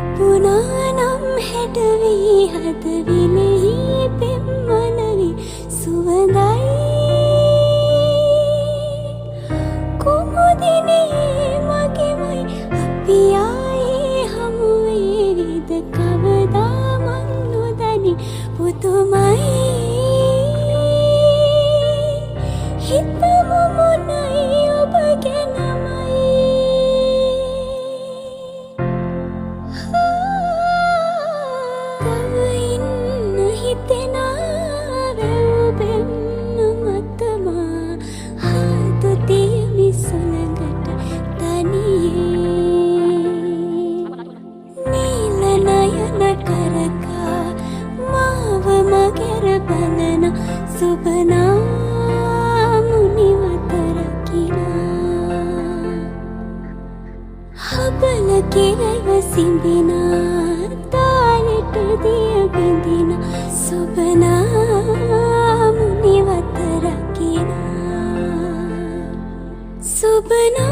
ඉපුනානම් හැඩවී හදවිලෙහි පෙම්මනවි සුවඳයි කුමුදිනේ මගෙමයි අපි ආයේ හමුවේවිද කවදා මන් නොදනි පුදුමයි හිතමු මොනයි ඔබ ගැනමයි තව ඉන්න හිතෙනා වැව්බෙන්න මතමා හාතු තියමි සුළඟට තනියේ නීල නයන කරකා මාව මගෙර බඳන සුබනා හබල කෙරව සිඹිනා තාලෙට දිය බිඳින සුබනා මුනිවත රකිනා සුබනා